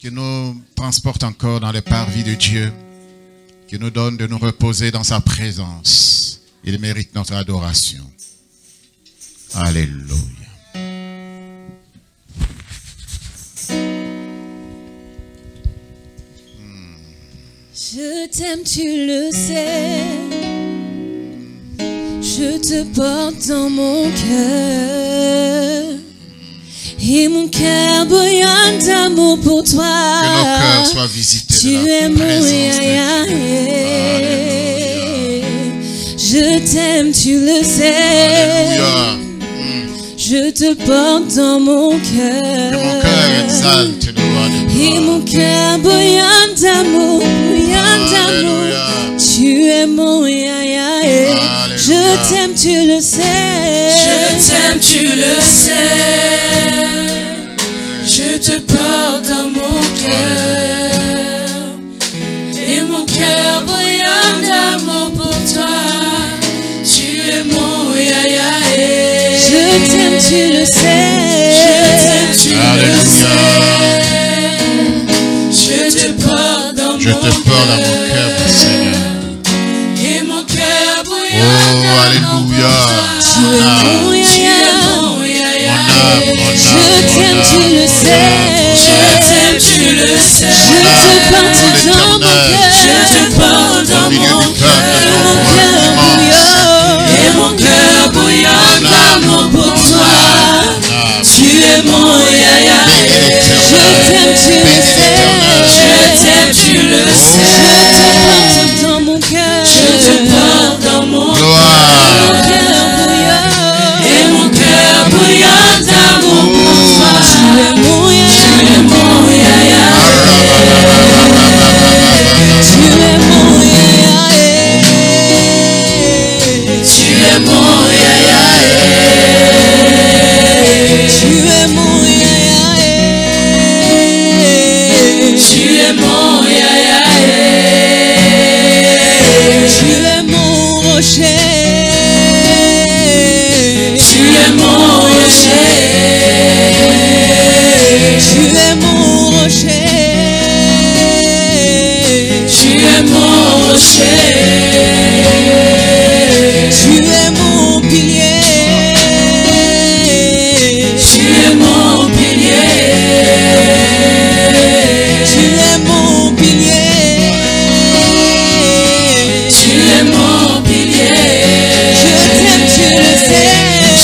qui nous transporte encore dans les parvis de Dieu, qui nous donne de nous reposer dans sa présence. Il mérite notre adoration. Alléluia. Je t'aime, tu le sais. Je te porte dans mon cœur. Et mon cœur bouillonne d'amour pour toi. Que nos cœurs soient visités tu de la es présence mon de Dieu. Je t'aime, tu le sais. Alléluia. Je te porte dans mon cœur. Que mon cœur exalte le roi de gloire. Et mon cœur bouillonne d'amour, bouillonne d'amour. Tu es mon Je t'aime, tu le sais. Je t'aime, tu le sais. Je te porte dans mon cœur. Et mon cœur bouillonne d'amour pour toi. Tu es mon Je t'aime, tu le sais. Je t'aime, tu le sais. Je te porte dans mon cœur, mon Seigneur. Et mon cœur bouillonne Oh, alléluia. Tu es mon Je t'aime, tu le sais. Je t'aime, tu le sais. Je te porte dans mon cœur. Je te porte dans mon cœur. Et mon cœur bouillonne d'amour pour toi. Tu es mon Je t'aime, tu le sais. Je t'aime, tu le sais. Je te porte dans mon cœur. Je te porte dans mon cœur. Et mon cœur bouillonne d'amour pour toi. Tu es mon Tu es mon Tu es mon Tu es mon Tu es mon Tu es mon rocher. Tu es mon rocher. Tu es mon rocher. Tu es mon rocher. Tu es mon pilier. Tu es mon pilier. Tu es mon pilier. Tu es mon pilier. Je t'aime, tu le sais.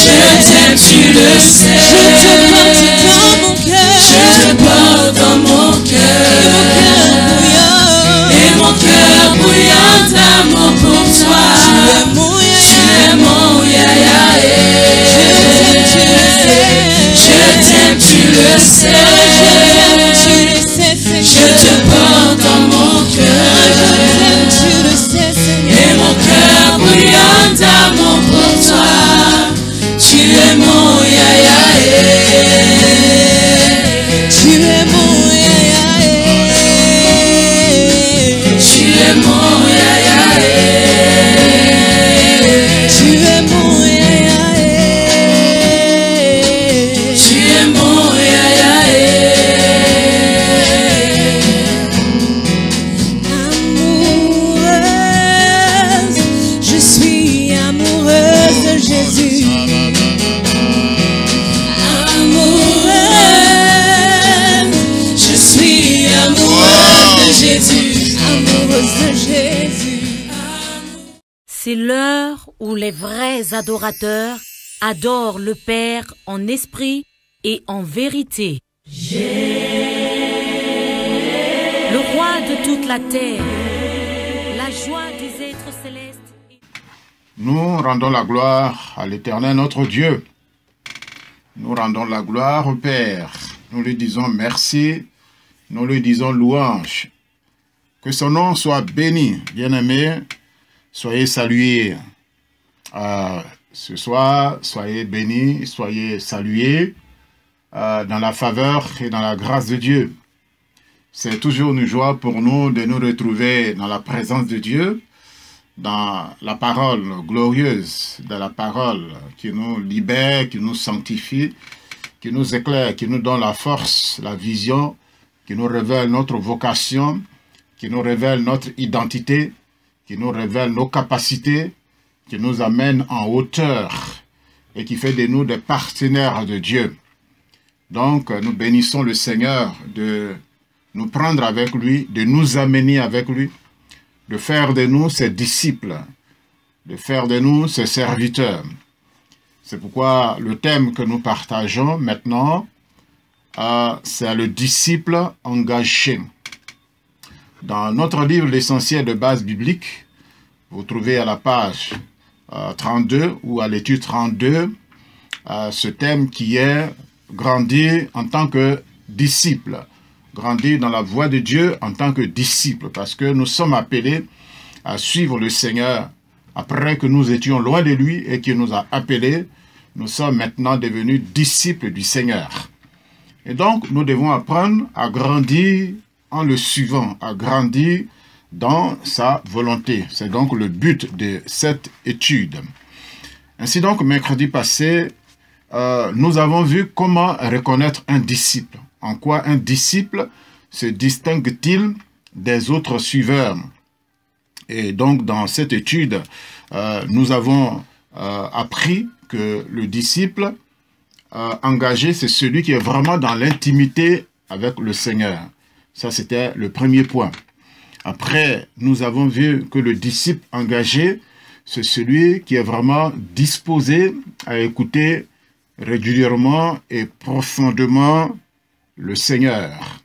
Je t'aime, tu le sais. Je te porte dans mon cœur. Et mon cœur bouillonne d'amour pour toi. Tu es mon Je t'aime, tu le sais. Je te porte dans mon cœur. Et mon cœur bouillonne d'amour pour toi. Tu es mon Tu es mon Tu es mon Tu es mon Tu es mon Amoureuse, je suis amoureuse de Jésus. Amoureuse, je suis amoureuse de Jésus. Amoureuse de Jésus. C'est l'heure où les vrais adorateurs adorent le Père en esprit et en vérité. Le roi de toute la terre, la joie des êtres célestes. Nous rendons la gloire à l'Éternel notre Dieu. Nous rendons la gloire au Père. Nous lui disons merci. Nous lui disons louange. Que son nom soit béni. Bien-aimés, soyez salués. Ce soir, soyez bénis, soyez salués dans la faveur et dans la grâce de Dieu. C'est toujours une joie pour nous de nous retrouver dans la présence de Dieu, dans la parole glorieuse, dans la parole qui nous libère, qui nous sanctifie, qui nous éclaire, qui nous donne la force, la vision qui nous révèle notre vocation, qui nous révèle notre identité, qui nous révèle nos capacités, qui nous amène en hauteur et qui fait de nous des partenaires de Dieu. Donc, nous bénissons le Seigneur de nous prendre avec lui, de nous amener avec lui, de faire de nous ses disciples, de faire de nous ses serviteurs. C'est pourquoi le thème que nous partageons maintenant, c'est le disciple engagé. Dans notre livre L'essentiel de base biblique, vous trouvez à la page 32 ou à l'étude 32, ce thème qui est grandir en tant que disciple, grandir dans la voie de Dieu en tant que disciple, parce que nous sommes appelés à suivre le Seigneur après que nous étions loin de lui et qu'il nous a appelés. Nous sommes maintenant devenus disciples du Seigneur. Et donc, nous devons apprendre à grandir en le suivant, à grandir dans sa volonté. C'est donc le but de cette étude. Ainsi donc, mercredi passé, nous avons vu comment reconnaître un disciple. En quoi un disciple se distingue-t-il des autres suiveurs? Et donc, dans cette étude, nous avons appris que le disciple engagé, c'est celui qui est vraiment dans l'intimité avec le Seigneur. Ça, c'était le premier point. Après, nous avons vu que le disciple engagé, c'est celui qui est vraiment disposé à écouter régulièrement et profondément le Seigneur.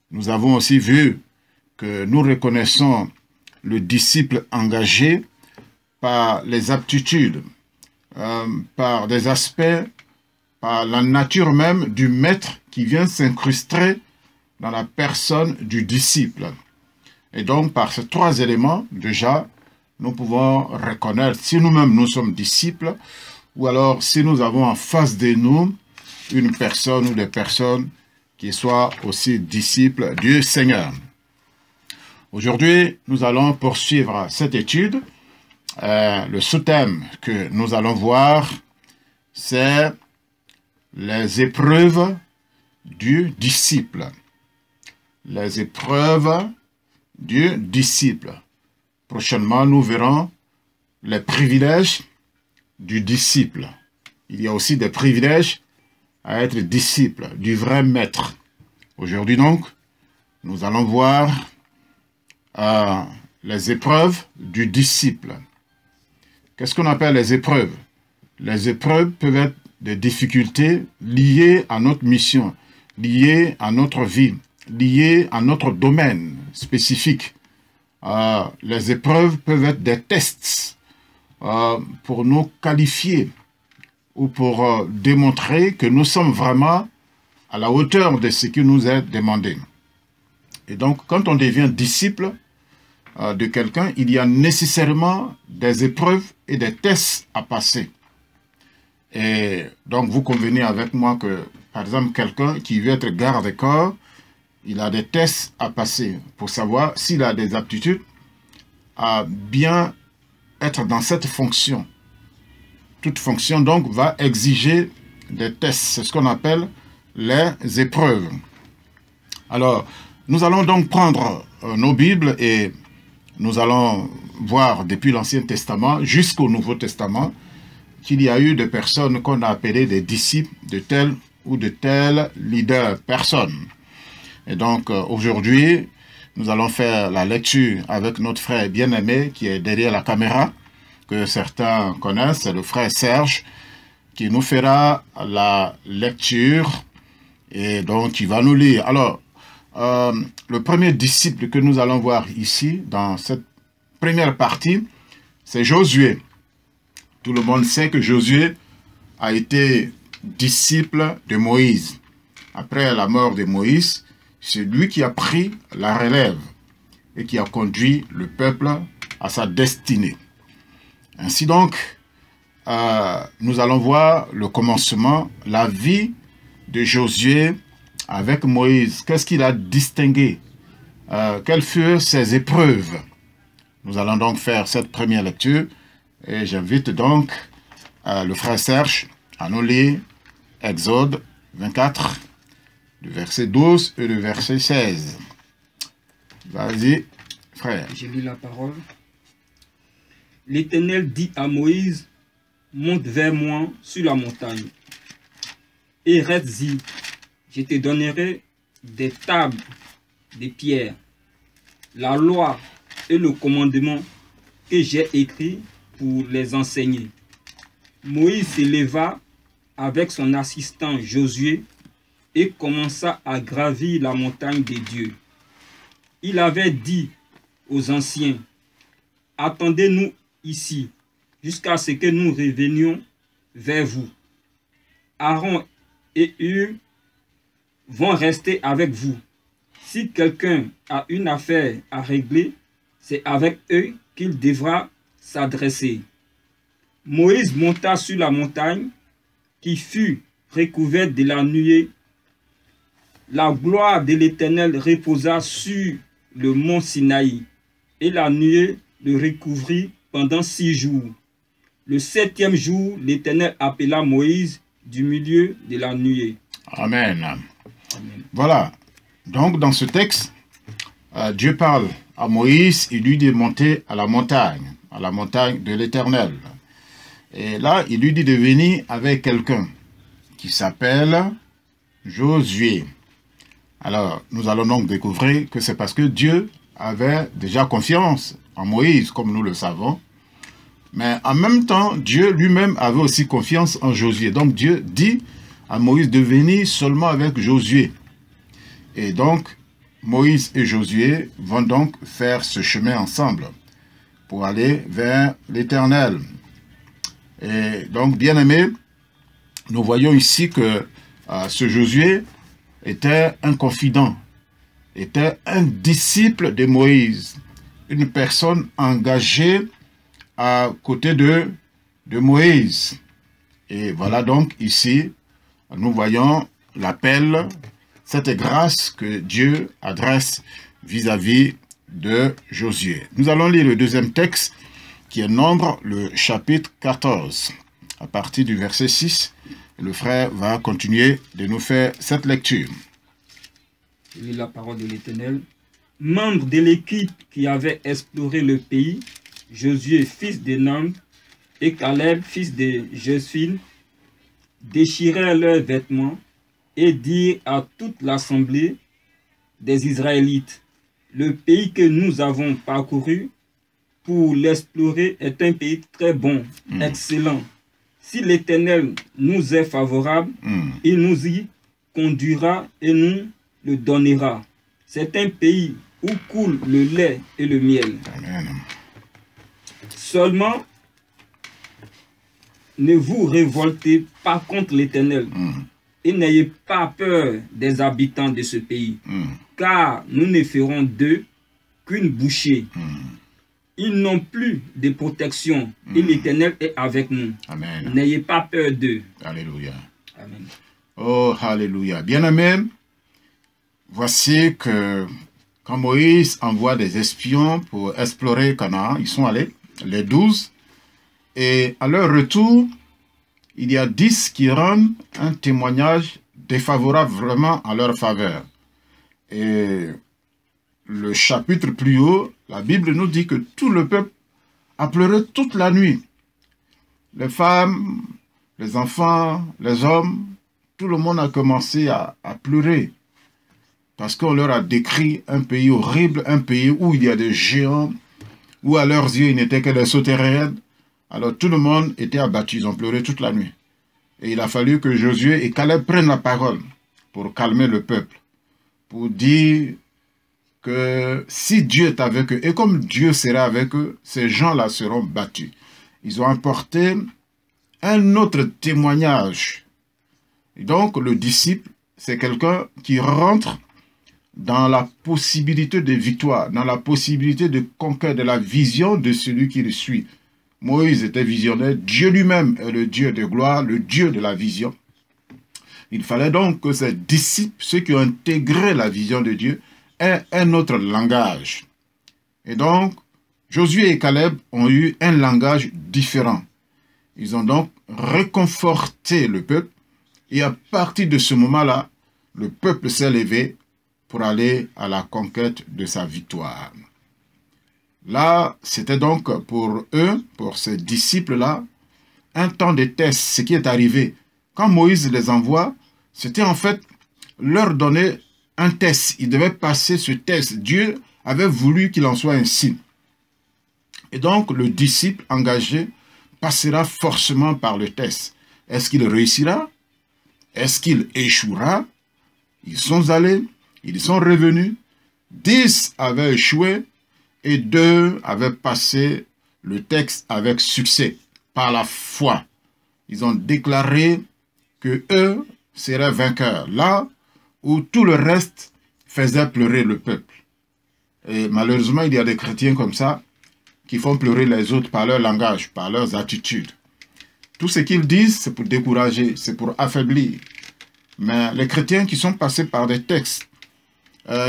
Nous avons aussi vu que nous reconnaissons le disciple engagé par les aptitudes, par des aspects, par la nature même du maître qui vient s'incruster dans la personne du disciple. Et donc, par ces trois éléments, déjà, nous pouvons reconnaître si nous-mêmes nous sommes disciples, ou alors si nous avons en face de nous une personne ou des personnes qui soient aussi disciples du Seigneur. Aujourd'hui, nous allons poursuivre cette étude. Le sous-thème que nous allons voir, c'est les épreuves du disciple. Les épreuves du disciple. Prochainement, nous verrons les privilèges du disciple. Il y a aussi des privilèges à être disciple du vrai maître. Aujourd'hui donc, nous allons voir les épreuves du disciple. Qu'est-ce qu'on appelle les épreuves? Les épreuves peuvent être des difficultés liées à notre mission, liées à notre vie, liées à notre domaine spécifique. Les épreuves peuvent être des tests pour nous qualifier ou pour démontrer que nous sommes vraiment à la hauteur de ce qui nous est demandé. Et donc, quand on devient disciple de quelqu'un, il y a nécessairement des épreuves et des tests à passer. Et donc, vous convenez avec moi que, par exemple, quelqu'un qui veut être garde-corps, il a des tests à passer pour savoir s'il a des aptitudes à bien être dans cette fonction. Toute fonction, donc, va exiger des tests. C'est ce qu'on appelle les épreuves. Alors, nous allons donc prendre nos Bibles et nous allons voir depuis l'Ancien Testament jusqu'au Nouveau Testament qu'il y a eu des personnes qu'on a appelées des disciples de tel ou de tel leader, personne. Et donc, aujourd'hui, nous allons faire la lecture avec notre frère bien-aimé qui est derrière la caméra, que certains connaissent, c'est le frère Serge, qui nous fera la lecture et donc il va nous lire. Alors, le premier disciple que nous allons voir ici, dans cette première partie, c'est Josué. Tout le monde sait que Josué a été disciple de Moïse. Après la mort de Moïse, c'est lui qui a pris la relève et qui a conduit le peuple à sa destinée. Ainsi donc, nous allons voir le commencement, la vie de Josué avec Moïse. Qu'est-ce qu'il a distingué? Quelles furent ses épreuves? Nous allons donc faire cette première lecture et j'invite donc le frère Serge à nous lire Exode 24 le verset 12 et le verset 16. Vas-y, frère. Je lis la parole. L'Éternel dit à Moïse, monte vers moi sur la montagne et reste-y. Je te donnerai des tables de pierre, la loi et le commandement que j'ai écrit pour les enseigner. Moïse s'éleva avec son assistant Josué et commença à gravir la montagne de Dieu. Il avait dit aux anciens, attendez-nous ici jusqu'à ce que nous revenions vers vous. Aaron et Hur vont rester avec vous. Si quelqu'un a une affaire à régler, c'est avec eux qu'il devra s'adresser. Moïse monta sur la montagne qui fut recouverte de la nuée. La gloire de l'Éternel reposa sur le mont Sinaï et la nuée le recouvrit pendant 6 jours. Le 7e jour, l'Éternel appela Moïse du milieu de la nuée. Amen. Amen. Voilà. Donc, dans ce texte, Dieu parle à Moïse, il lui dit de monter à la montagne de l'Éternel. Et là, il lui dit de venir avec quelqu'un qui s'appelle Josué. Alors, nous allons donc découvrir que c'est parce que Dieu avait déjà confiance en Moïse, comme nous le savons. Mais en même temps, Dieu lui-même avait aussi confiance en Josué. Donc, Dieu dit à Moïse de venir seulement avec Josué. Et donc, Moïse et Josué vont donc faire ce chemin ensemble pour aller vers l'Éternel. Et donc, bien-aimés, nous voyons ici que ce Josué était un confident, était un disciple de Moïse, une personne engagée à côté de Moïse. Et voilà donc ici, nous voyons l'appel, cette grâce que Dieu adresse vis-à-vis de Josué. Nous allons lire le deuxième texte qui est Nombre, le chapitre 14, à partir du verset 6. Le frère va continuer de nous faire cette lecture. Je lis la parole de l'Éternel. Membre de l'équipe qui avait exploré le pays, Josué, fils de Nun, et Caleb, fils de Jephune, déchirèrent leurs vêtements et dirent à toute l'assemblée des Israélites, le pays que nous avons parcouru pour l'explorer est un pays très bon, excellent. Si l'Éternel nous est favorable, il nous y conduira et nous le donnera. C'est un pays où coule le lait et le miel. Amen. Seulement, ne vous révoltez pas contre l'Éternel et n'ayez pas peur des habitants de ce pays, car nous ne ferons d'eux qu'une bouchée. Ils n'ont plus de protection et l'Éternel est avec nous. Amen. N'ayez pas peur d'eux. Alléluia. Amen. Oh, alléluia. Bien-aimés, voici que quand Moïse envoie des espions pour explorer Canaan, ils sont allés, les 12, et à leur retour, il y a 10 qui rendent un témoignage défavorable vraiment à leur faveur. Et le chapitre plus haut, la Bible nous dit que tout le peuple a pleuré toute la nuit. Les femmes, les enfants, les hommes, tout le monde a commencé à pleurer. Parce qu'on leur a décrit un pays horrible, un pays où il y a des géants, où à leurs yeux il n'était que des sauterelles. Alors tout le monde était abattu, ils ont pleuré toute la nuit. Et il a fallu que Josué et Caleb prennent la parole pour calmer le peuple, pour dire que si Dieu est avec eux, et comme Dieu sera avec eux, ces gens-là seront battus. Ils ont apporté un autre témoignage. Et donc le disciple, c'est quelqu'un qui rentre dans la possibilité de victoire, dans la possibilité de conquête, de la vision de celui qui le suit. Moïse était visionnaire, Dieu lui-même est le Dieu de gloire, le Dieu de la vision. Il fallait donc que ces disciples, ceux qui ont intégré la vision de Dieu, aient un autre langage. Et donc, Josué et Caleb ont eu un langage différent. Ils ont donc réconforté le peuple, et à partir de ce moment-là, le peuple s'est levé pour aller à la conquête de sa victoire. Là, c'était donc pour eux, pour ces disciples-là, un temps de test. Ce qui est arrivé, quand Moïse les envoie, c'était en fait leur donner un test. Ils devaient passer ce test. Dieu avait voulu qu'il en soit ainsi. Et donc, le disciple engagé passera forcément par le test. Est-ce qu'il réussira? Est-ce qu'il échouera? Ils sont allés, ils sont revenus. 10 avaient échoué et 2 avaient passé le test avec succès, par la foi. Ils ont déclaré que eux seraient vainqueurs, là où tout le reste faisait pleurer le peuple. Et malheureusement, il y a des chrétiens comme ça qui font pleurer les autres par leur langage, par leurs attitudes. Tout ce qu'ils disent, c'est pour décourager, c'est pour affaiblir. Mais les chrétiens qui sont passés par des textes,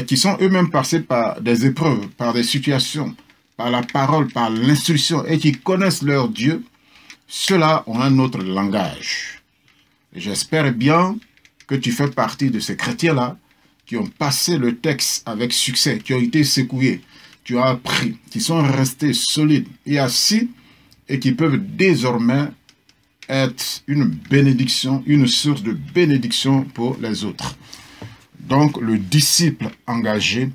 qui sont eux-mêmes passés par des épreuves, par des situations, par la parole, par l'instruction, et qui connaissent leur Dieu, ceux-là ont un autre langage. J'espère bien que tu fais partie de ces chrétiens-là qui ont passé le texte avec succès, qui ont été secoués, tu as appris, qui sont restés solides et assis et qui peuvent désormais être une bénédiction, une source de bénédiction pour les autres. Donc, le disciple engagé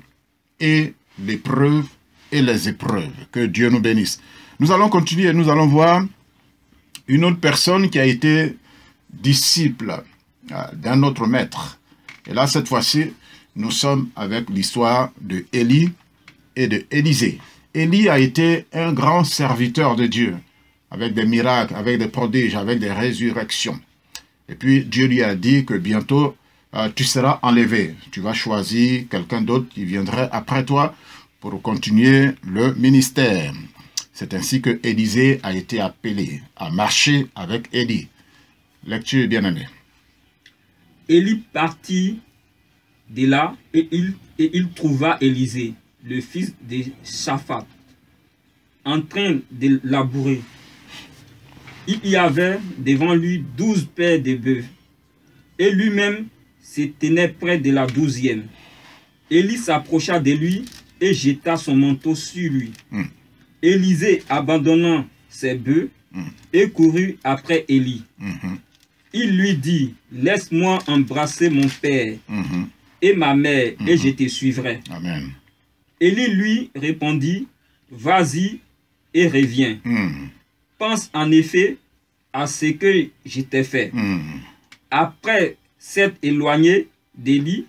et l'épreuve et les épreuves. Que Dieu nous bénisse. Nous allons continuer, nous allons voir une autre personne qui a été disciple d'un autre maître. Et là, cette fois-ci, nous sommes avec l'histoire de Élie et de Élisée. Élie a été un grand serviteur de Dieu, avec des miracles, avec des prodiges, avec des résurrections. Et puis Dieu lui a dit que bientôt tu seras enlevé. Tu vas choisir quelqu'un d'autre qui viendrait après toi pour continuer le ministère. C'est ainsi que Élisée a été appelé à marcher avec Élie. Lecture bien-aimée. Élie partit de là et il trouva Élisée, le fils de Shaphat, en train de labourer. Il y avait devant lui 12 paires de bœufs, et lui-même se tenait près de la 12e. Élie s'approcha de lui et jeta son manteau sur lui. Élisée, abandonnant ses bœufs, et courut après Élie. Il lui dit, « Laisse-moi embrasser mon père et ma mère, et je te suivrai. » Amen. Élie lui répondit, « Vas-y et reviens. Pense en effet à ce que je t'ai fait. » Après s'être éloigné d'Élie,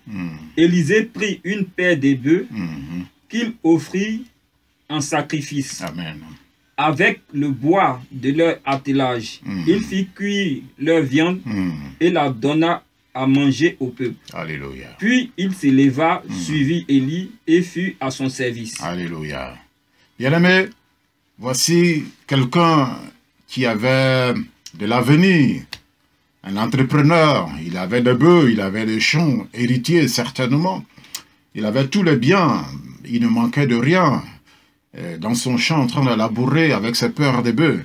Élisée prit une paire de bœufs qu'il offrit en sacrifice. Amen. Avec le bois de leur attelage, il fit cuire leur viande et la donna à manger au peuple. Alléluia. Puis il se leva, suivit Élie et fut à son service. Alléluia. Bien-aimé, voici quelqu'un qui avait de l'avenir, un entrepreneur. Il avait des bœufs, il avait des champs, héritier certainement. Il avait tous les biens, il ne manquait de rien. Dans son champ, en train de labourer avec ses pères des bœufs.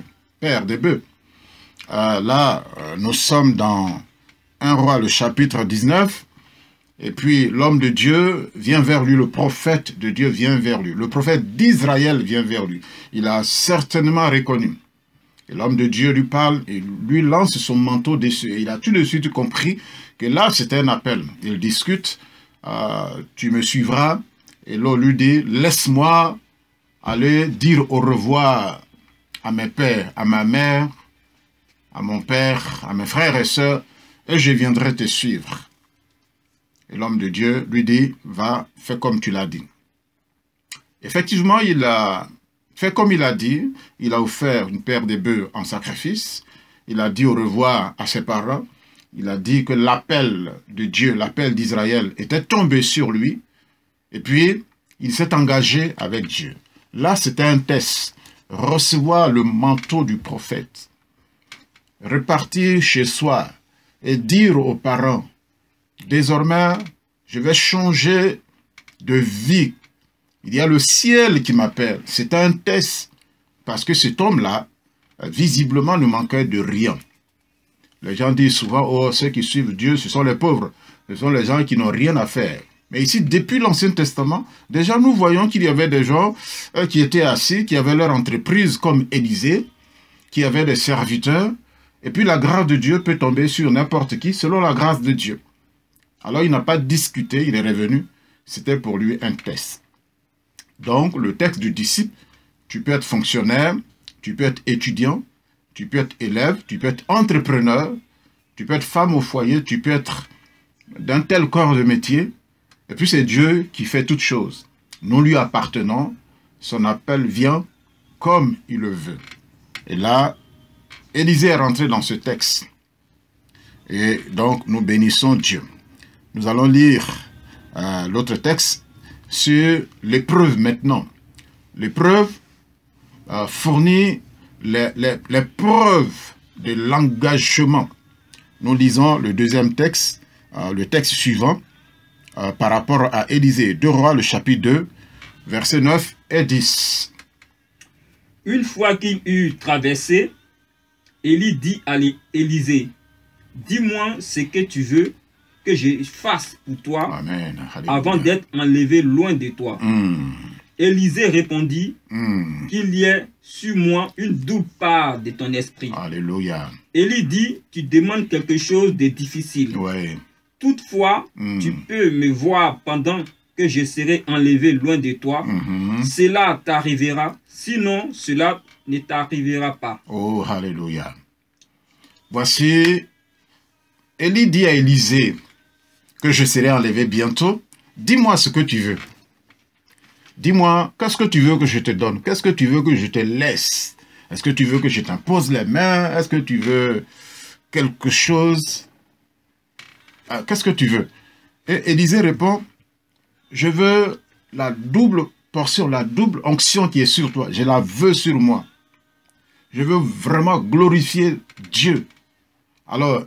Là, nous sommes dans 1 Roi, le chapitre 19. Et puis, l'homme de Dieu vient vers lui, le prophète de Dieu vient vers lui. Le prophète d'Israël vient vers lui. Il a certainement reconnu. Et l'homme de Dieu lui parle et lui lance son manteau dessus. Et il a tout de suite compris que là, c'était un appel. Il discute, tu me suivras. Et l'homme lui dit, laisse-moi aller dire au revoir à mes pères, à ma mère, à mon père, à mes frères et sœurs, et je viendrai te suivre. Et l'homme de Dieu lui dit, va, fais comme tu l'as dit. Effectivement, il a fait comme il a dit, il a offert une paire de bœufs en sacrifice, il a dit au revoir à ses parents, il a dit que l'appel de Dieu, l'appel d'Israël était tombé sur lui, et puis il s'est engagé avec Dieu. Là, c'était un test. Recevoir le manteau du prophète. Repartir chez soi et dire aux parents, désormais, je vais changer de vie. Il y a le ciel qui m'appelle. C'est un test parce que cet homme-là, visiblement, ne manquait de rien. Les gens disent souvent, oh, ceux qui suivent Dieu, ce sont les pauvres. Ce sont les gens qui n'ont rien à faire. Mais ici, depuis l'Ancien Testament, déjà nous voyons qu'il y avait des gens qui étaient assis, qui avaient leur entreprise comme Élisée, qui avaient des serviteurs. Et puis la grâce de Dieu peut tomber sur n'importe qui selon la grâce de Dieu. Alors il n'a pas discuté, il est revenu. C'était pour lui un test. Donc le texte du disciple, tu peux être fonctionnaire, tu peux être étudiant, tu peux être élève, tu peux être entrepreneur, tu peux être femme au foyer, tu peux être d'un tel corps de métier. Et puis c'est Dieu qui fait toutes choses. Nous lui appartenons, son appel vient comme il le veut. Et là, Élisée est rentré dans ce texte. Et donc nous bénissons Dieu. Nous allons lire l'autre texte sur l'épreuve maintenant. L'épreuve fournit les preuves de l'engagement. Nous lisons le deuxième texte, le texte suivant, par rapport à Élisée. 2 Rois, le chapitre 2, versets 9 et 10. Une fois qu'il eut traversé, Élie dit à Élisée, « Dis-moi ce que tu veux que je fasse pour toi. Amen. Avant d'être enlevé loin de toi. » Élisée répondit, qu'il y ait sur moi une double part de ton esprit. Alléluia. Élie dit, tu demandes quelque chose de difficile. Ouais. Toutefois, tu peux me voir pendant que je serai enlevé loin de toi. Cela t'arrivera, sinon cela ne t'arrivera pas. Oh, alléluia. Voici, Élie dit à Élisée que je serai enlevé bientôt. Dis-moi ce que tu veux. Dis-moi, qu'est-ce que tu veux que je te donne? Qu'est-ce que tu veux que je te laisse? Est-ce que tu veux que je t'impose les mains? Est-ce que tu veux quelque chose? Qu'est-ce que tu veux? Et Élisée répond, je veux la double portion, la double onction qui est sur toi. Je la veux sur moi. Je veux vraiment glorifier Dieu. Alors,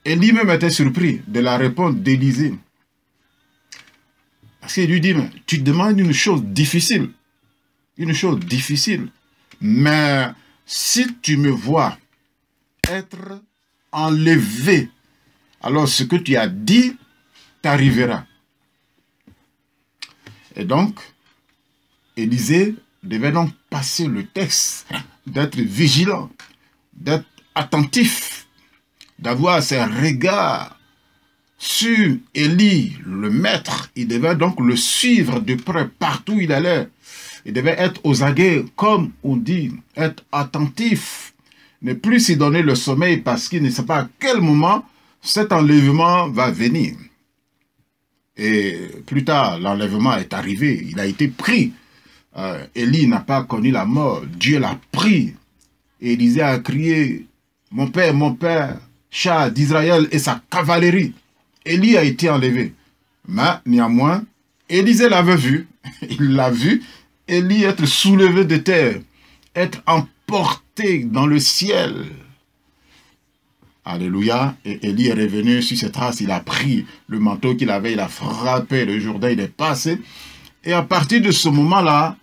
Élie même était surpris de la réponse d'Élisée. Parce qu'il lui dit, mais tu demandes une chose difficile. Une chose difficile. Mais si tu me vois être enlevé, alors ce que tu as dit t'arrivera. Et donc, Élisée devait donc passer le texte, d'être vigilant, d'être attentif, d'avoir ses regards sur Élie, le maître. Il devait donc le suivre de près partout où il allait. Il devait être aux aguets, comme on dit, être attentif, ne plus s'y donner le sommeil parce qu'il ne sait pas à quel moment cet enlèvement va venir. Et plus tard, l'enlèvement est arrivé, il a été pris. Élie n'a pas connu la mort, Dieu l'a pris. Et Élisée a crié, mon père, char d'Israël et sa cavalerie. Élie a été enlevé. Mais néanmoins, Élisée l'avait vu, il l'a vu, Élie être soulevé de terre, être emporté dans le ciel. Alléluia. Et Élie est revenu sur ses traces, il a pris le manteau qu'il avait, il a frappé le Jourdain, il est passé. Et à partir de ce moment-là,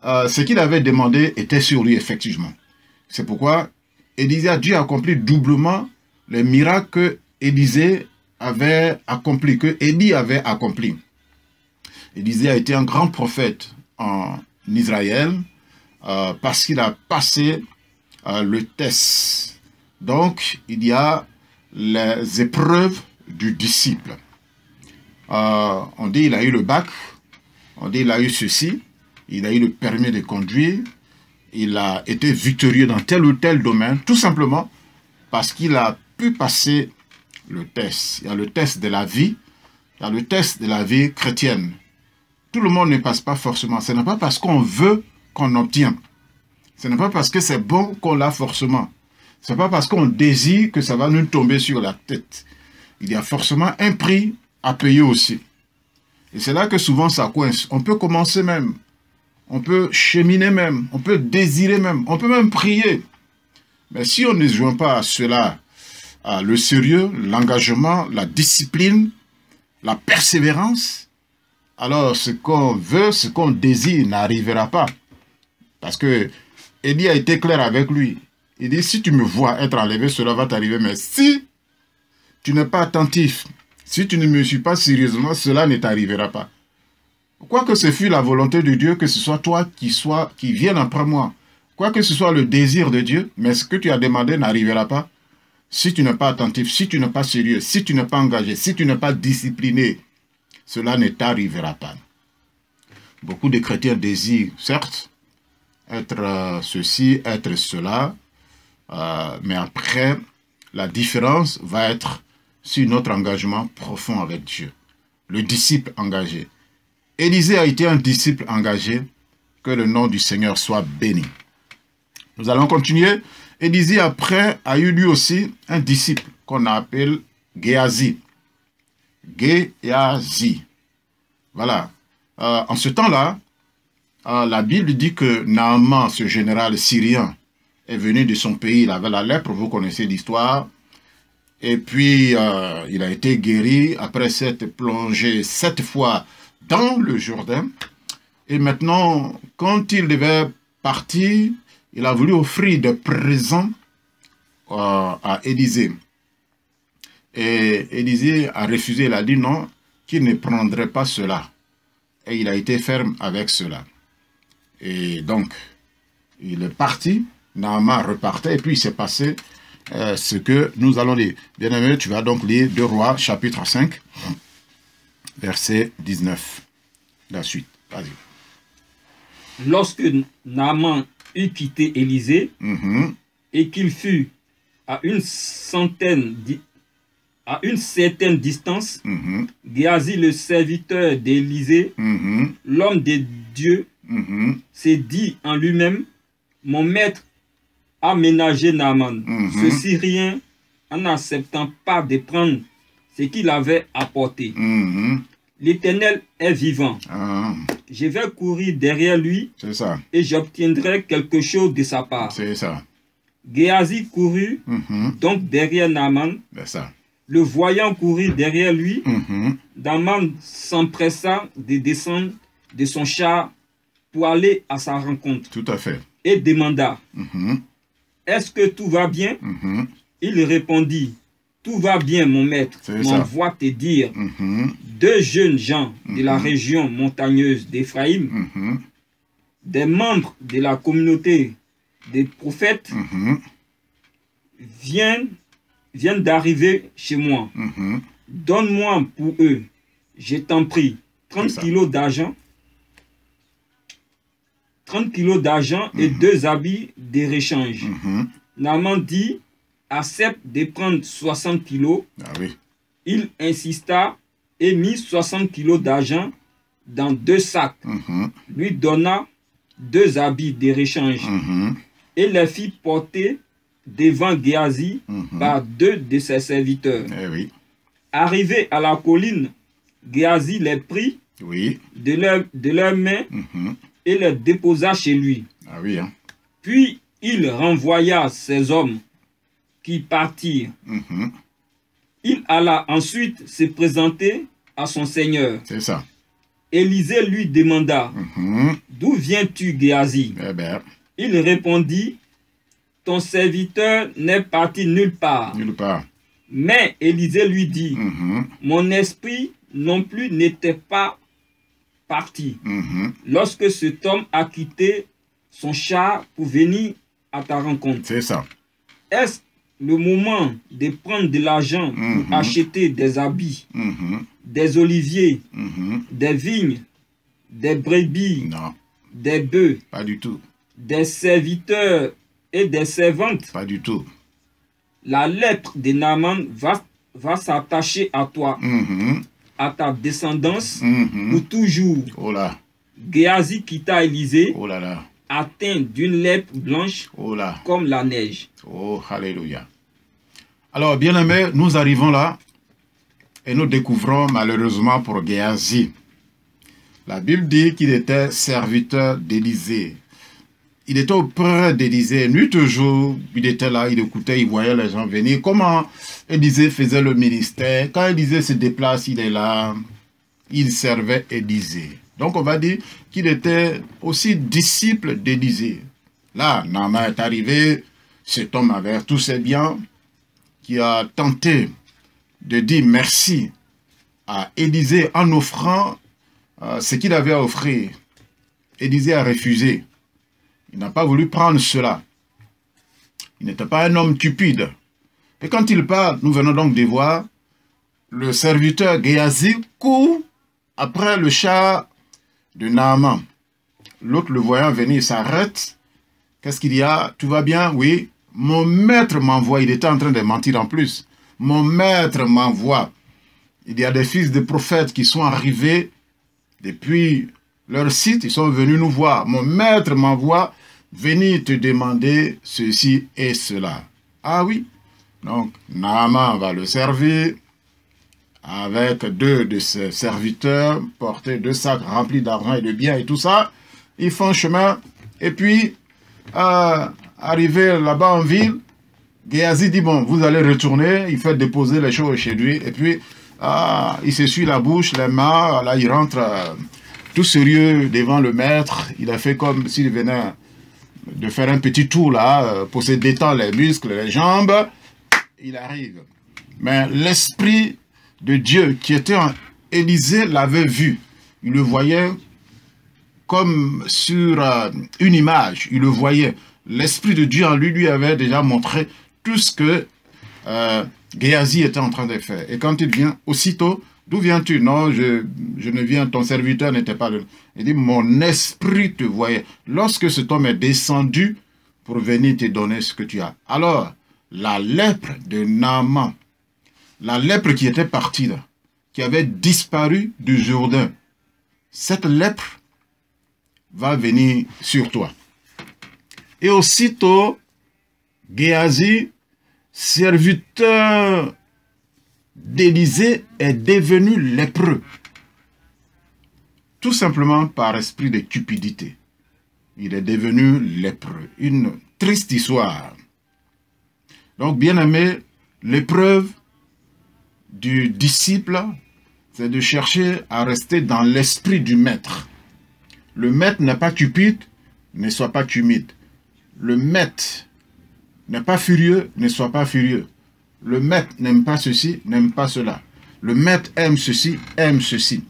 ce qu'il avait demandé était sur lui, effectivement. C'est pourquoi Élisée a dû accomplir doublement les miracles que Élisée avait accompli, que Élie avait accompli. Élisée a été un grand prophète en Israël parce qu'il a passé le test. Donc, il y a les épreuves du disciple. On dit qu'il a eu le bac, on dit qu'il a eu ceci, il a eu le permis de conduire, il a été victorieux dans tel ou tel domaine, tout simplement parce qu'il a pu passer le test. Il y a le test de la vie, il y a le test de la vie chrétienne. Tout le monde ne passe pas forcément. Ce n'est pas parce qu'on veut qu'on obtient. Ce n'est pas parce que c'est bon qu'on l'a forcément. Ce n'est pas parce qu'on désire que ça va nous tomber sur la tête. Il y a forcément un prix à payer aussi. Et c'est là que souvent ça coince. On peut commencer même. On peut cheminer même. On peut désirer même. On peut même prier. Mais si on ne joint pas à cela, le sérieux, l'engagement, la discipline, la persévérance, alors ce qu'on veut, ce qu'on désire n'arrivera pas. Parce que Élie a été clair avec lui. Il dit, si tu me vois être enlevé, cela va t'arriver. Mais si tu n'es pas attentif, si tu ne me suis pas sérieusement, cela ne t'arrivera pas. Quoi que ce fût la volonté de Dieu, que ce soit toi qui vienne après moi, quoi que ce soit le désir de Dieu, mais ce que tu as demandé n'arrivera pas. Si tu n'es pas attentif, si tu n'es pas sérieux, si tu n'es pas engagé, si tu n'es pas discipliné, cela ne t'arrivera pas. Beaucoup de chrétiens désirent, certes, être ceci, être cela, mais après, la différence va être sur notre engagement profond avec Dieu. Le disciple engagé. Élisée a été un disciple engagé. Que le nom du Seigneur soit béni. Nous allons continuer. Élisée, après, a eu lui aussi un disciple qu'on appelle Géasi. Géasi. Voilà. En ce temps-là, la Bible dit que Naaman, ce général syrien, est venu de son pays. Il avait la lèpre, vous connaissez l'histoire. Et puis, il a été guéri après s'être plongé 7 fois dans le Jourdain. Et maintenant, quand il devait partir, il a voulu offrir des présents à Élisée. Et Élisée a refusé, il a dit non, qu'il ne prendrait pas cela. Et il a été ferme avec cela. Et donc, il est parti, Naaman repartait, et puis il s'est passé ce que nous allons lire. Bien-aimé, tu vas donc lire 2 Rois, chapitre 5, verset 19. La suite, vas-y. Lorsque Naaman eut quitté Élisée, et qu'il fut à une certaine distance, Géasi, le serviteur d'Élisée, l'homme de Dieu, s'est dit en lui-même, mon maître a ménagé Naaman, ce Syrien, en n'acceptant pas de prendre ce qu'il avait apporté. L'Éternel est vivant. Je vais courir derrière lui et j'obtiendrai quelque chose de sa part. C'est ça. Géasi courut donc derrière Naaman. Le voyant courir derrière lui, Naaman s'empressa de descendre de son char pour aller à sa rencontre. Tout à fait. Et demanda, est-ce que tout va bien? Il répondit, tout va bien, mon maître. M'envoie te dire, 2 jeunes gens de la région montagneuse d'Éphraïm, des membres de la communauté des prophètes, viennent d'arriver chez moi. Donne-moi pour eux, je t'en prie, 30 kilos d'argent, 30 kilos d'argent et 2 habits de réchange. Naaman dit, accepte de prendre 60 kilos. Il insista et mit 60 kilos d'argent dans 2 sacs. Lui donna 2 habits de réchange et les fit porter devant Géasi par 2 de ses serviteurs. Arrivé à la colline, Géasi les prit de leurs mains et les déposa chez lui. Puis il renvoya ses hommes qui partirent. Il alla ensuite se présenter à son seigneur. C'est ça. Élisée lui demanda, d'où viens-tu, Géasi? Il répondit, ton serviteur n'est parti nulle part. Mais Élisée lui dit, mon esprit non plus n'était pas parti. Lorsque cet homme a quitté son char pour venir à ta rencontre. C'est ça. Est-ce le moment de prendre de l'argent pour acheter des habits, des oliviers, des vignes, des brebis, des bœufs? Pas du tout. Des serviteurs et des servantes? Pas du tout. La lèpre de Naaman va s'attacher à toi, à ta descendance, pour toujours. Oh là. Géasi quitta Élisée, oh là là, atteint d'une lèpre blanche, oh là, comme la neige. Oh, alléluia. Alors, bien-aimés, nous arrivons là et nous découvrons malheureusement pour Géasi. La Bible dit qu'il était serviteur d'Élisée. Il était auprès d'Élisée, nuit et jour, il était là, il écoutait, il voyait les gens venir. Comment Élisée faisait le ministère? Quand Élisée se déplace, il est là, il servait Élisée. Donc on va dire qu'il était aussi disciple d'Élisée. Là, Naaman est arrivé, cet homme avait tous ses biens, qui a tenté de dire merci à Élisée en offrant ce qu'il avait à offrir. Élisée a refusé. Il n'a pas voulu prendre cela. Il n'était pas un homme cupide. Et quand il part, nous venons donc de voir, le serviteur Géasi court après le char de Naaman. L'autre, le voyant venir, s'arrête. Qu'est-ce qu'il y a? Tout va bien? Oui. Mon maître m'envoie. Il était en train de mentir en plus. Mon maître m'envoie. Il y a des fils de prophètes qui sont arrivés depuis leur site. Ils sont venus nous voir. Mon maître m'envoie venir te demander ceci et cela. Ah oui. Donc, Naaman va le servir avec 2 de ses serviteurs, porter 2 sacs remplis d'argent et de biens et tout ça. Ils font chemin. Et puis, arrivé là-bas en ville, Géasi dit, bon, vous allez retourner. Il fait déposer les choses chez lui. Et puis, il s'essuie la bouche, les mains. Là, il rentre tout sérieux devant le maître. Il a fait comme s'il venait de faire un petit tour là, pour se détendre les muscles, les jambes. Il arrive. Mais l'Esprit de Dieu qui était en Élisée l'avait vu. Il le voyait comme sur une image. Il le voyait. L'Esprit de Dieu en lui avait déjà montré tout ce que Géasi était en train de faire. Et quand il vient, aussitôt, d'où viens-tu? Non, je ne viens, ton serviteur n'était pas là. Il dit, mon esprit te voyait. Lorsque cet homme est descendu pour venir te donner ce que tu as. Alors, la lèpre de Naaman, la lèpre qui était partie là, qui avait disparu du Jourdain, cette lèpre va venir sur toi. Et aussitôt, Géasi, serviteur d'Élisée, est devenu lépreux. Tout simplement par esprit de cupidité. Il est devenu lépreux. Une triste histoire. Donc, bien-aimé, l'épreuve du disciple, c'est de chercher à rester dans l'esprit du maître. Le maître n'est pas cupide, ne sois pas timide. Le maître n'est pas furieux, ne sois pas furieux. Le maître n'aime pas ceci, n'aime pas cela. Le maître aime ceci, aime ceci.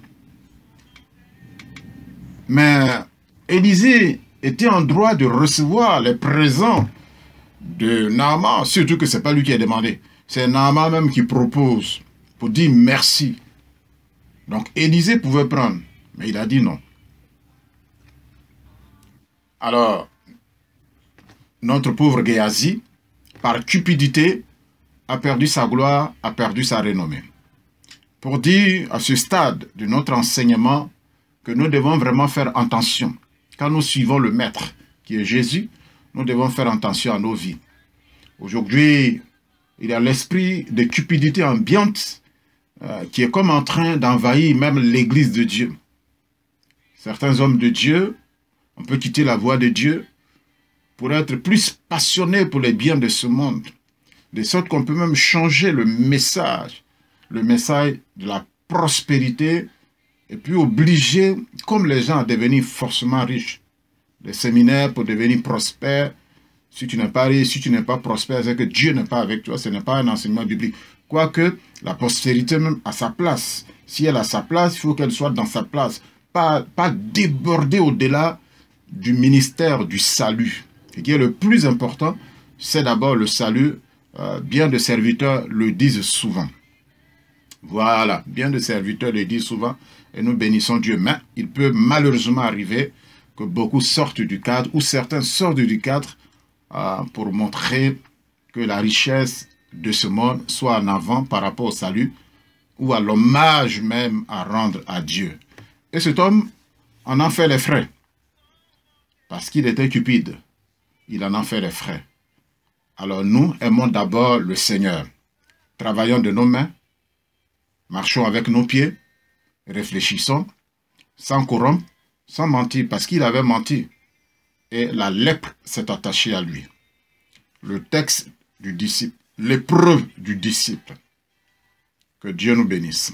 Mais Élisée était en droit de recevoir les présents de Naaman, surtout que ce n'est pas lui qui a demandé. C'est Naaman même qui propose pour dire merci. Donc Élisée pouvait prendre, mais il a dit non. Alors, notre pauvre Géasi, par cupidité, a perdu sa gloire, a perdu sa renommée. Pour dire à ce stade de notre enseignement que nous devons vraiment faire attention. Quand nous suivons le Maître, qui est Jésus, nous devons faire attention à nos vies. Aujourd'hui, il y a l'esprit de cupidité ambiante qui est comme en train d'envahir même l'Église de Dieu. Certains hommes de Dieu, on peut quitter la voie de Dieu pour être plus passionnés pour les biens de ce monde. De sorte qu'on peut même changer le message de la prospérité, et puis obliger, comme les gens, à devenir forcément riches. Les séminaires pour devenir prospères. Si tu n'es pas riche, si tu n'es pas prospère, c'est que Dieu n'est pas avec toi. Ce n'est pas un enseignement biblique. Quoique, la prospérité même a sa place. Si elle a sa place, il faut qu'elle soit dans sa place. Pas déborder au-delà du ministère du salut. Ce qui est le plus important, c'est d'abord le salut. Bien de serviteurs le disent souvent. Voilà, bien de serviteurs le disent souvent. Et nous bénissons Dieu. Mais il peut malheureusement arriver que beaucoup sortent du cadre, ou certains sortent du cadre pour montrer que la richesse de ce monde soit en avant par rapport au salut, ou à l'hommage même à rendre à Dieu. Et cet homme en a fait les frais. Parce qu'il était cupide. Il en a fait les frais. Alors nous aimons d'abord le Seigneur. Travaillons de nos mains. Marchons avec nos pieds. Réfléchissons. Sans corrompre. Sans mentir. Parce qu'il avait menti. Et la lèpre s'est attachée à lui. Le texte du disciple. L'épreuve du disciple. Que Dieu nous bénisse.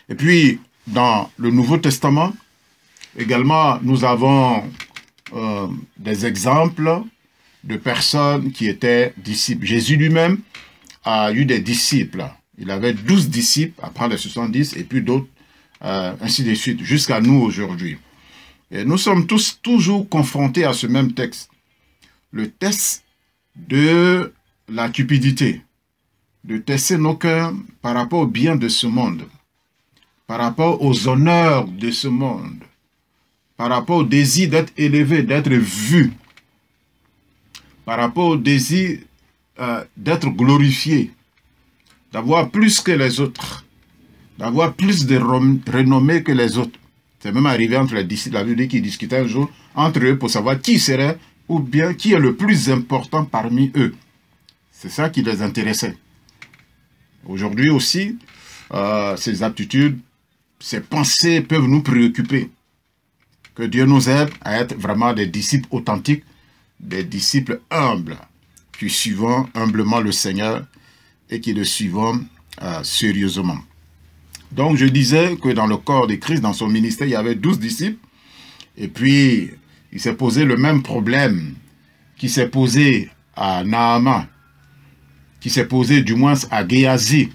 Et puis, dans le Nouveau Testament, également, nous avons des exemples de personnes qui étaient disciples. Jésus lui-même a eu des disciples. Il avait 12 disciples, après les 70, et puis d'autres, ainsi de suite, jusqu'à nous aujourd'hui. Et nous sommes tous toujours confrontés à ce même texte. Le test de la cupidité, de tester nos cœurs par rapport au bien de ce monde, par rapport aux honneurs de ce monde, par rapport au désir d'être élevé, d'être vu, par rapport au désir d'être glorifié, d'avoir plus que les autres, d'avoir plus de renommée que les autres. C'est même arrivé entre les disciples, la Bible dit qu'ils discutaient un jour entre eux pour savoir qui serait ou bien qui est le plus important parmi eux. C'est ça qui les intéressait. Aujourd'hui aussi, ces aptitudes, ces pensées peuvent nous préoccuper. Que Dieu nous aide à être vraiment des disciples authentiques, des disciples humbles, qui suivons humblement le Seigneur et qui le suivons sérieusement. Donc je disais que dans le corps de Christ, dans son ministère, il y avait 12 disciples. Et puis, il s'est posé le même problème qui s'est posé à Naaman, qui s'est posé du moins à Géasi.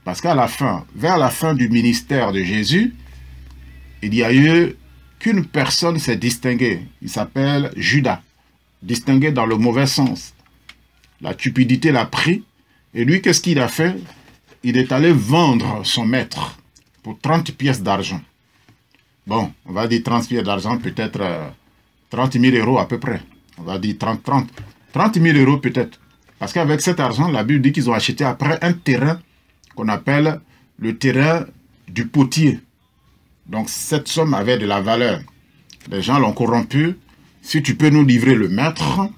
Parce qu'à la fin, vers la fin du ministère de Jésus, il y a eu qu'une personne s'est distinguée. Il s'appelle Judas, distingué dans le mauvais sens. La cupidité l'a pris. Et lui, qu'est-ce qu'il a fait? Il est allé vendre son maître pour 30 pièces d'argent. Bon, on va dire 30 pièces d'argent, peut-être 30 000 euros à peu près. On va dire 30 000 euros peut-être. Parce qu'avec cet argent, la Bible dit qu'ils ont acheté après un terrain qu'on appelle le terrain du potier. Donc cette somme avait de la valeur. Les gens l'ont corrompu. Si tu peux nous livrer le maître,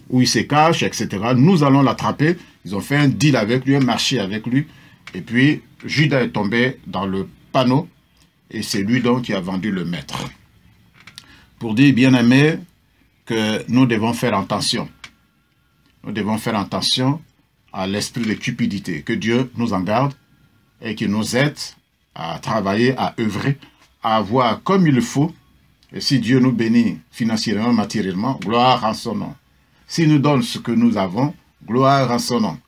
où il se cache, etc., nous allons l'attraper. Ils ont fait un deal avec lui, un marché avec lui. Et puis, Judas est tombé dans le panneau. Et c'est lui donc qui a vendu le maître. Pour dire, bien-aimés, que nous devons faire attention. Nous devons faire attention à l'esprit de cupidité. Que Dieu nous en garde et qu'il nous aide à travailler, à œuvrer, à avoir comme il le faut. Et si Dieu nous bénit financièrement, matériellement, gloire en son nom. S'il nous donne ce que nous avons, gloire en son nom.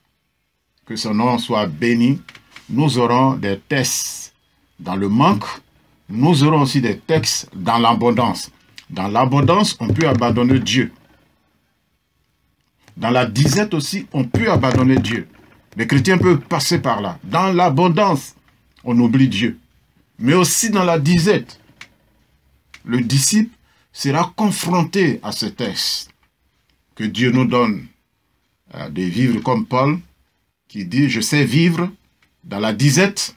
Que son nom soit béni. Nous aurons des tests dans le manque. Nous aurons aussi des textes dans l'abondance. Dans l'abondance, on peut abandonner Dieu. Dans la disette aussi, on peut abandonner Dieu. Les chrétiens peuvent passer par là. Dans l'abondance, on oublie Dieu. Mais aussi dans la disette, le disciple sera confronté à ce test. Que Dieu nous donne de vivre comme Paul, qui dit « Je sais vivre dans la disette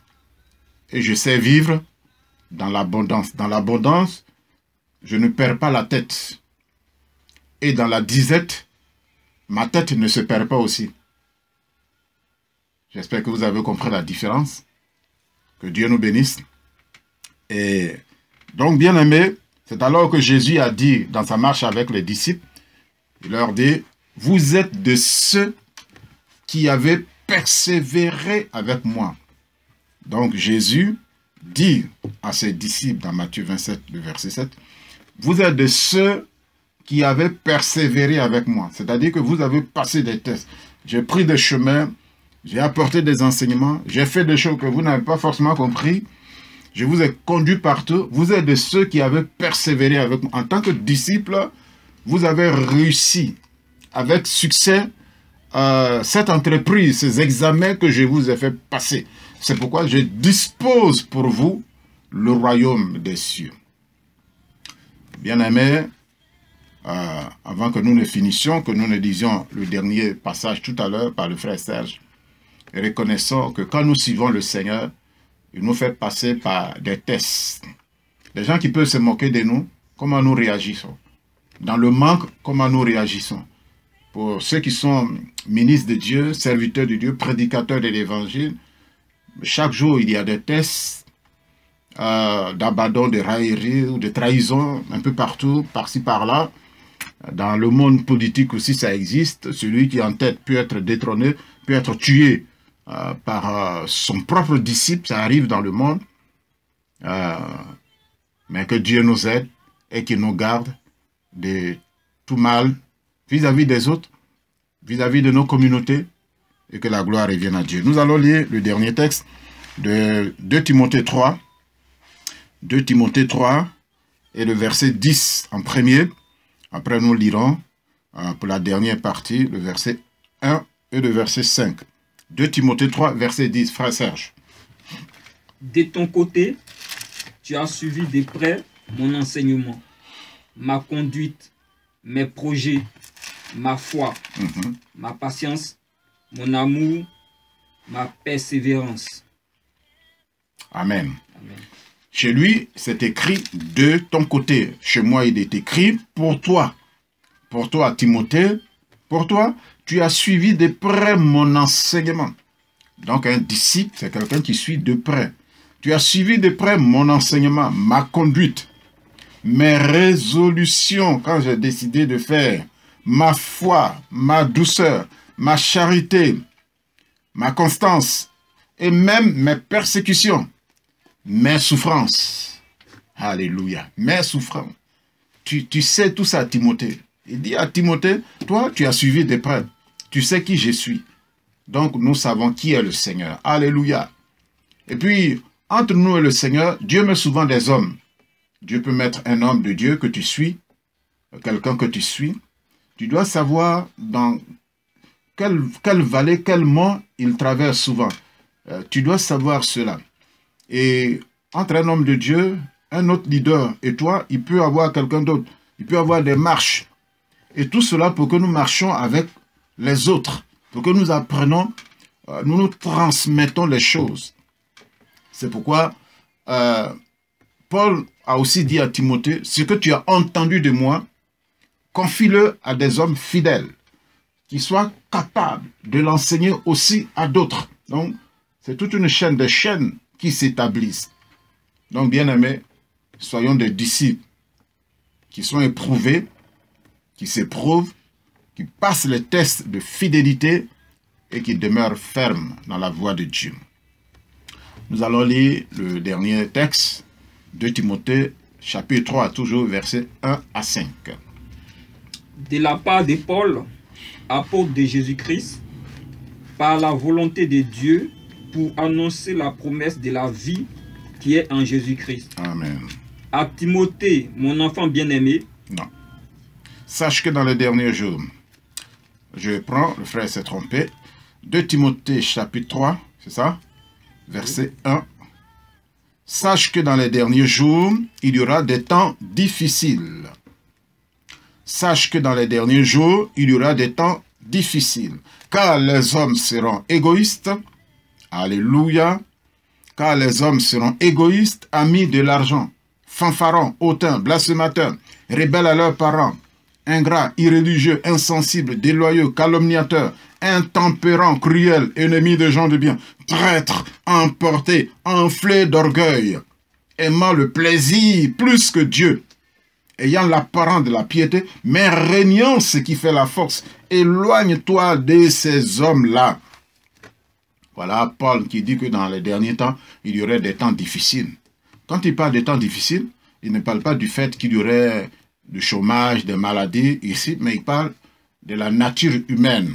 et je sais vivre dans l'abondance. Dans l'abondance, je ne perds pas la tête. Et dans la disette, ma tête ne se perd pas aussi. » J'espère que vous avez compris la différence. Que Dieu nous bénisse. Et donc, bien aimés, c'est alors que Jésus a dit dans sa marche avec les disciples, il leur dit, vous êtes de ceux qui avaient persévéré avec moi. Donc Jésus dit à ses disciples dans Matthieu 27, le verset 7, vous êtes de ceux qui avaient persévéré avec moi. C'est-à-dire que vous avez passé des tests. J'ai pris des chemins, j'ai apporté des enseignements, j'ai fait des choses que vous n'avez pas forcément compris. Je vous ai conduit partout. Vous êtes de ceux qui avaient persévéré avec moi. En tant que disciple, vous avez réussi avec succès cette entreprise, ces examens que je vous ai fait passer. C'est pourquoi je dispose pour vous le royaume des cieux. Bien-aimés, avant que nous ne finissions, que nous ne disions le dernier passage tout à l'heure par le frère Serge, reconnaissons que quand nous suivons le Seigneur, il nous fait passer par des tests. Les gens qui peuvent se moquer de nous, comment nous réagissons? Dans le manque, comment nous réagissons? Pour ceux qui sont ministres de Dieu, serviteurs de Dieu, prédicateurs de l'Évangile, chaque jour, il y a des tests d'abandon, de raillerie ou de trahison, un peu partout, par-ci, par-là. Dans le monde politique aussi, ça existe. Celui qui est en tête peut être détrôné, peut être tué par son propre disciple. Ça arrive dans le monde. Mais que Dieu nous aide et qu'il nous garde de tout mal vis-à-vis des autres, vis-à-vis de nos communautés, et que la gloire revienne à Dieu. Nous allons lire le dernier texte de 2 Timothée 3. 2 Timothée 3 et le verset 10 en premier. Après, nous lirons pour la dernière partie le verset 1 et le verset 5. 2 Timothée 3, verset 10, frère Serge. De ton côté, tu as suivi de près mon enseignement, ma conduite, mes projets, ma foi, ma patience, mon amour, ma persévérance. Amen. Amen. Chez lui, c'est écrit de ton côté. Chez moi, il est écrit pour toi. Pour toi, Timothée, pour toi, tu as suivi de près mon enseignement. Donc, un disciple, c'est quelqu'un qui suit de près. Tu as suivi de près mon enseignement, ma conduite, mes résolutions quand j'ai décidé de faire, ma foi, ma douceur, ma charité, ma constance et même mes persécutions, mes souffrances. Alléluia, mes souffrances. Tu sais tout ça, Timothée. Il dit à Timothée, toi, tu as suivi de près. Tu sais qui je suis. Donc, nous savons qui est le Seigneur. Alléluia. Et puis, entre nous et le Seigneur, Dieu met souvent des hommes. Dieu peut mettre un homme de Dieu que tu suis, quelqu'un que tu suis. Tu dois savoir dans quelle vallée, quel mont il traverse souvent. Tu dois savoir cela. Et entre un homme de Dieu, un autre leader et toi, il peut avoir quelqu'un d'autre. Il peut avoir des marches. Et tout cela pour que nous marchions avec les autres. Pour que nous apprenons, nous transmettons les choses. C'est pourquoi Paul a aussi dit à Timothée, ce que tu as entendu de moi, confie-le à des hommes fidèles, qui soient capables de l'enseigner aussi à d'autres. Donc, c'est toute une chaîne de chaînes qui s'établissent. Donc, bien-aimés, soyons des disciples qui sont éprouvés, qui s'éprouvent, qui passent les tests de fidélité et qui demeurent fermes dans la voie de Dieu. Nous allons lire le dernier texte de Timothée, chapitre 3, toujours versets 1 à 5. De la part de Paul, apôtre de Jésus-Christ, par la volonté de Dieu, pour annoncer la promesse de la vie qui est en Jésus-Christ. Amen. À Timothée, mon enfant bien-aimé. Non. Sache que dans les derniers jours, je prends, le frère s'est trompé, 2 Timothée chapitre 3, c'est ça? Verset 1. Sache que dans les derniers jours, il y aura des temps difficiles. Sache que dans les derniers jours, il y aura des temps difficiles. Car les hommes seront égoïstes. Alléluia. Car les hommes seront égoïstes, amis de l'argent, fanfarons, hautains, blasphémateurs, rebelles à leurs parents, ingrats, irréligieux, insensibles, déloyaux, calomniateurs, intempérants, cruels, ennemis de gens de bien, traîtres, emportés, enflés d'orgueil, aimant le plaisir plus que Dieu, ayant l'apparence de la piété, mais régnant ce qui fait la force. Éloigne-toi de ces hommes-là. Voilà Paul qui dit que dans les derniers temps, il y aurait des temps difficiles. Quand il parle de temps difficiles, il ne parle pas du fait qu'il y aurait du chômage, des maladies ici, mais il parle de la nature humaine.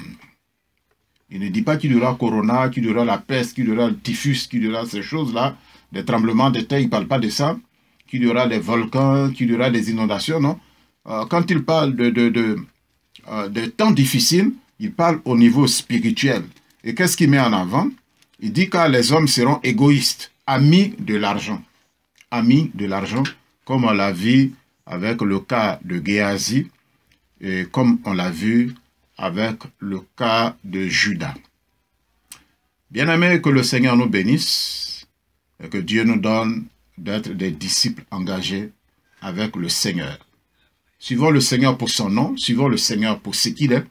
Il ne dit pas qu'il y aura corona, qu'il y aura la peste, qu'il y aura le typhus, qu'il y aura ces choses-là, des tremblements de terre, il ne parle pas de ça, qu'il y aura des volcans, qu'il y aura des inondations, non. Quand il parle de temps difficiles, il parle au niveau spirituel. Et qu'est-ce qu'il met en avant? Il dit que les hommes seront égoïstes, amis de l'argent. Amis de l'argent, comme on l'a vu avec le cas de Géasi, et comme on l'a vu avec le cas de Judas. Bien-aimés, que le Seigneur nous bénisse et que Dieu nous donne d'être des disciples engagés avec le Seigneur. Suivons le Seigneur pour son nom, suivons le Seigneur pour ce qu'il est.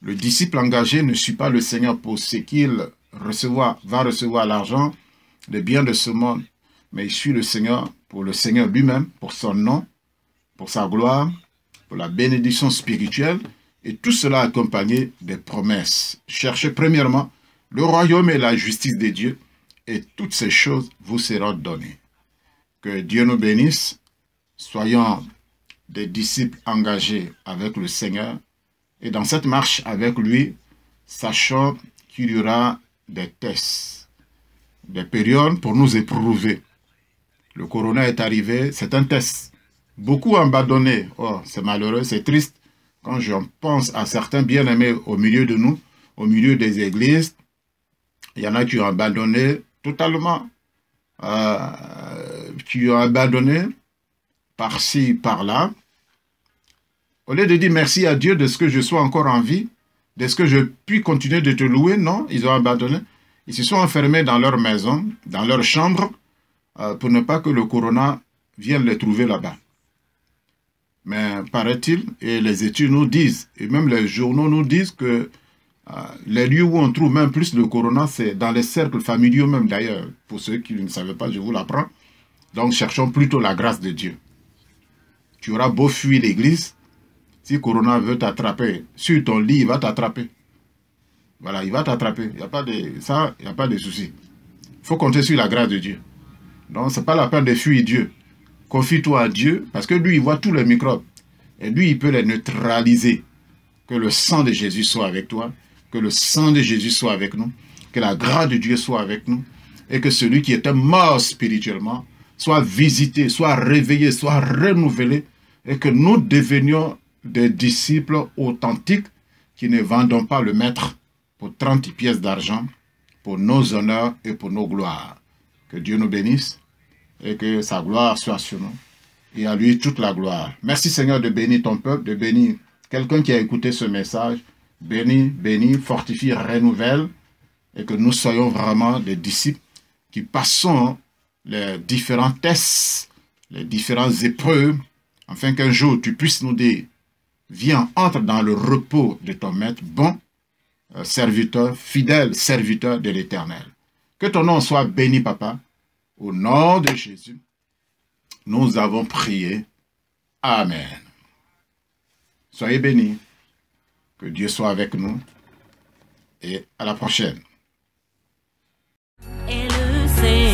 Le disciple engagé ne suit pas le Seigneur pour ce qu'il va recevoir l'argent, les biens de ce monde, mais il suit le Seigneur pour le Seigneur lui-même, pour son nom, pour sa gloire, pour la bénédiction spirituelle, et tout cela accompagné des promesses. Cherchez premièrement le royaume et la justice de Dieu, et toutes ces choses vous seront données. Que Dieu nous bénisse, soyons des disciples engagés avec le Seigneur, Et dans cette marche avec lui, sachant qu'il y aura des tests, des périodes pour nous éprouver. Le corona est arrivé, c'est un test. Beaucoup ont abandonné. Oh, c'est malheureux, c'est triste. Quand je pense à certains bien-aimés au milieu de nous, au milieu des églises, il y en a qui ont abandonné totalement. Qui ont abandonné par-ci, par-là. Au lieu de dire merci à Dieu de ce que je sois encore en vie, de ce que je puis continuer de te louer, non, ils ont abandonné. Ils se sont enfermés dans leur maison, dans leur chambre, pour ne pas que le corona vienne les trouver là-bas. Mais paraît-il, et les études nous disent, et même les journaux nous disent que les lieux où on trouve même plus le corona, c'est dans les cercles familiaux même d'ailleurs. Pour ceux qui ne savaient pas, je vous l'apprends. Donc cherchons plutôt la grâce de Dieu. Tu auras beau fuir l'église, si corona veut t'attraper, sur ton lit, il va t'attraper. Voilà, il va t'attraper. Il n'y a pas de ça, il n'y a pas de souci. Il faut compter sur la grâce de Dieu. Donc, ce n'est pas la peine de fuir Dieu. Confie-toi à Dieu, parce que lui, il voit tous les microbes. Et lui, il peut les neutraliser. Que le sang de Jésus soit avec toi, que le sang de Jésus soit avec nous, que la grâce de Dieu soit avec nous, et que celui qui était mort spirituellement soit visité, soit réveillé, soit renouvelé, et que nous devenions des disciples authentiques qui ne vendons pas le maître pour 30 pièces d'argent, pour nos honneurs et pour nos gloires. Que Dieu nous bénisse et que sa gloire soit sur nous. Et à lui toute la gloire. Merci Seigneur de bénir ton peuple, de bénir quelqu'un qui a écouté ce message. Bénis, bénis, fortifie, renouvelle, et que nous soyons vraiment des disciples qui passons les différents tests, les différentes épreuves, afin qu'un jour tu puisses nous dire, viens, entre dans le repos de ton maître, bon serviteur, fidèle serviteur de l'Éternel. Que ton nom soit béni, Papa. Au nom de Jésus, nous avons prié. Amen. Soyez bénis. Que Dieu soit avec nous. Et à la prochaine. Et le Seigneur